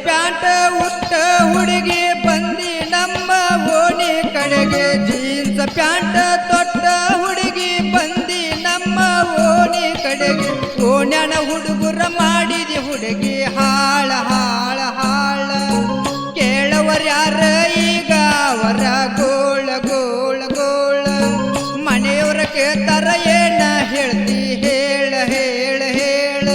pant ಉಟ್ಟ ಹುಡುಗಿ ಬಂದಿ ನಮ್ಮ ಓಣಿ ಕಡೆಗೆ ಜೀನ್ಸ್ ಪ್ಯಾಂಟ್ ತೊಟ್ಟ ಹುಡುಗಿ ಬಂದಿ ನಮ್ಮ ಓಣಿ ಕಡೆಗೆ ಓಣ್ಯಾನ ಹುಡುಗರ ಮಾಡಿದಿ ಹುಡುಗಿ ಹಾಳ ಹಾಳ ಹಾಳ ಕೇಳವರ್ಯಾರ ಈಗ ಅವರ ಗೋಳ ಗೋಳ ಗೋಳ ಮನೆಯವರ ಕೇಳ್ತಾರ ಏನ ಹೇಳ್ತಿ ಹೇಳ ಹೇಳ ಹೇಳ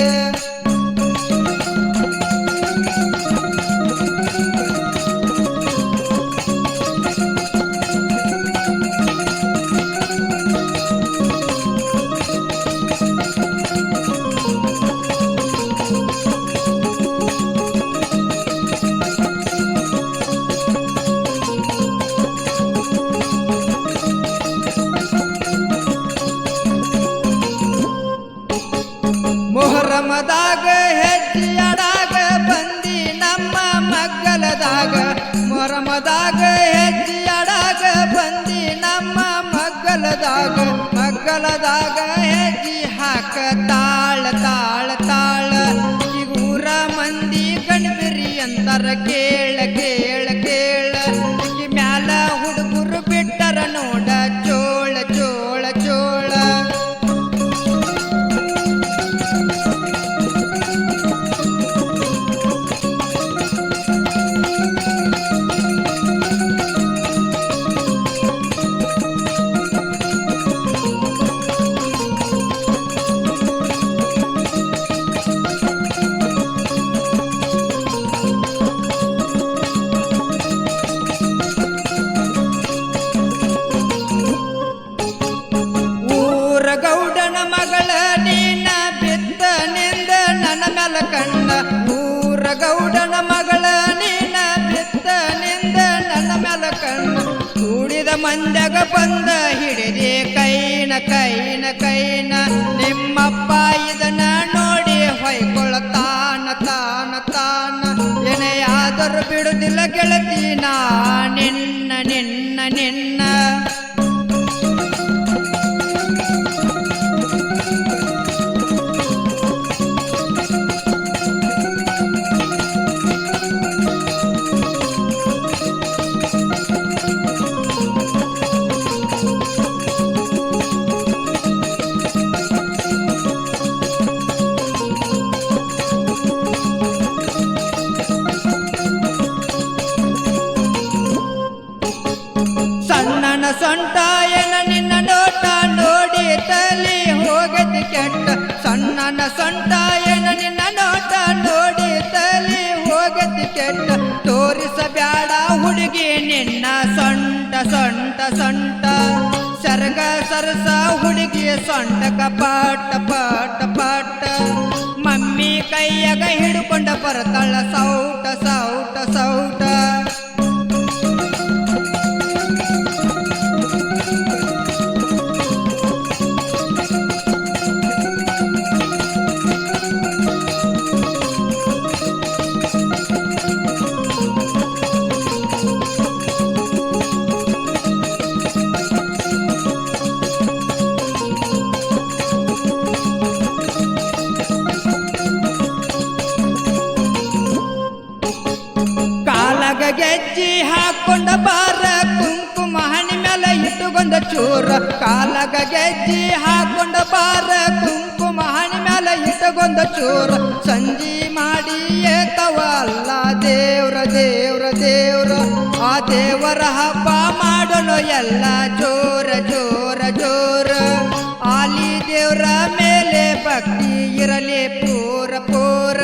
ಮೊಹರಮದಾಗ ಹೆಜ್ಜೆಯಾಡಾಗ ಬಂದಿ ನಮ್ಮ ಮಗ್ಗಲದಾಗ ಮೊಹರಮದಾಗ ಹೆಜ್ಜೆಯಾಡಾಗ ಬಂದಿ ನಮ್ಮ ಮಗ್ಗಲದಾಗ ಮಗ್ಗಲದಾಗ ಹೆಜ್ಜೆ ಹಾಕ ತಾಳ ತಾಳ ತಾಳ ಈಗ ಊರ ಮಂದಿ ಗಣಬಿರಿ ಅಂತಾರ ಕೇಳ ಕೇಳ ಕೇಳ ಈ ಮ್ಯಾಲ ಹುಡುಗರು ಬಿಟ್ಟರ ನೋಡ ಚೋಳ ಚೋಳ ಚೋಳ ಗೌಡನ ಮಗಳ ನೀನ ಬಿದ್ದ ನಿಂದ ನನ್ನ ಮ್ಯಾಲ ಕಣ್ಣ ಊರ ಗೌಡನ ಮಗಳ ನೀನ ಬಿದ್ದ ನಿಂದ ನನ್ನ ಮ್ಯಾಲ ಕಣ್ಣ ಕೂಡಿದ ಮಂದ್ಯಾಗ ಬಂದ ಹಿಡಿದೆ ಕೈನ ಕೈನ ಕೈನ ನಿಮ್ಮಪ್ಪ ಇದನ್ನ ನೋಡಿ ಹೊಯ್ಕೊಳ್ತಾನ ತಾನ ತಾನ ಏನೇ ಆದರೂ ಬಿಡುದಿಲ್ಲ ಗೆಳತಿ ನಾ ನಿನ್ನ ನಿನ್ನ ನಿನ್ನ ಸಣ್ಣನ ಸೊಂಟ ಏನ ನಿನ್ನ ನೋಟ ನೋಡಿ ತಲಿ ಹೋಗತಿ ಕೆಟ್ಟ ಸಣ್ಣನ ಸೊಂಟ ಏನ ನಿನ್ನ ನೋಟ ನೋಡಿ ತಲಿ ಹೋಗತಿ ಕೆಟ್ಟ ತೋರಿಸಬ್ಯಾಡ ಹುಡುಗಿ ನಿನ್ನ ಸೊಂಟ ಸೊಂಟ ಸೊಂಟ ಸರ್ಗ ಸರಸ ಹುಡುಗಿ ಸೊಂಟಕ ಪಾಟ ಪಾಟ ಪಾಟ ಮಮ್ಮಿ ಕೈಯಾಗ ಹಿಡ್ಕೊಂಡ ಬರತಾಳ ಸೌಟ ಸೌಟ ಸೌಟ ಗೆಜ್ಜಿ ಹಾಕೊಂಡ ಬಾರ ಕುಂಕುಮ ಹಣಿ ಮೇಲೆ ಇಟ್ಟುಕೊಂಡ ಚೂರ ಕಾಲಗ ಗೆಜ್ಜಿ ಹಾಕೊಂಡ ಬಾರ ಕುಂಕುಮ ಹಣಿ ಮೇಲೆ ಇಟ್ಟುಕೊಂಡ ಚೂರ ಸಂಜಿ ಮಾಡಿ ಏತವ ಅಲ್ಲ ದೇವ್ರ ದೇವ್ರ ದೇವ್ರ ಆ ದೇವರ ಹಬ್ಬ ಮಾಡಲು ಎಲ್ಲ ಜೋರ ಜೋರ ಜೋರ ಆಲಿ ದೇವ್ರ ಮೇಲೆ ಭಕ್ತಿ ಇರಲಿ ಪೂರ ಪೂರ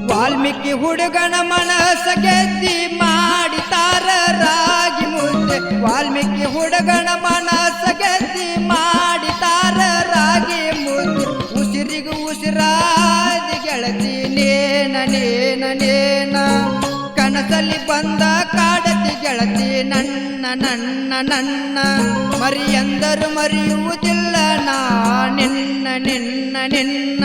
ವಾಲ್ಮೀಕಿ ಹುಡುಗನ ಮನಸ ಗೆದ್ದಿ ಮಾಡಿತಾರ ರಾಗಿ ಮುದ್ದೆ ವಾಲ್ಮೀಕಿ ಹುಡುಗನ ಮನಸ ಗೆದ್ದಿ ಮಾಡಿತಾರ ರಾಗಿ ಮುದ್ದೆ ಉಸಿರಿಗೂ ಉಸಿರಾದಿ ಗೆಳತಿ ನೇನ ನೇನ ನೇನ ಕಣ ಕನಸಲ್ಲಿ ಬಂದ ಕಾಡತಿ ಗೆಳತಿ ನನ್ನ ನನ್ನ ನನ್ನ ಮರಿಯಂದರು ಮರೆಯುವುದಿಲ್ಲ ನಾ ನಿನ್ನ ನಿನ್ನ ನಿನ್ನ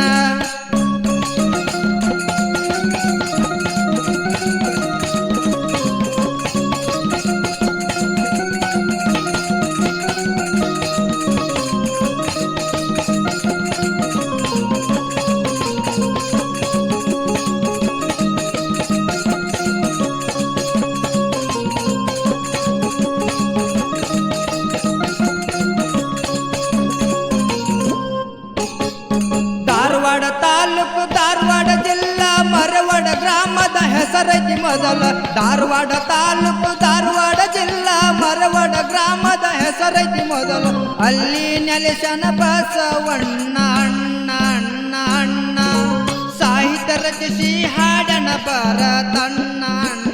ಧಾರವಾಡ ತಾಲೂಕು ಧಾರವಾಡ ಜಿಲ್ಲಾ ಮರವಾಡ ಗ್ರಾಮದ ಹೆಸರೈತಿ ಮೊದಲ ಧಾರವಾಡ ತಾಲೂಕು ಧಾರವಾಡ ಜಿಲ್ಲಾ ಮರವಾಡ ಗ್ರಾಮದ ಹೆಸರೈತಿ ಮೊದಲು ಅಲ್ಲಿ ನೆಲೆಸನ ಬಸವಣ್ಣ ಅಣ್ಣ ಅಣ್ಣ ಅಣ್ಣ ಸಾಹಿತ್ಯ ರಚಿಸಿ ಹಾಡನ ಬರತಣ್ಣ ಅಣ್ಣ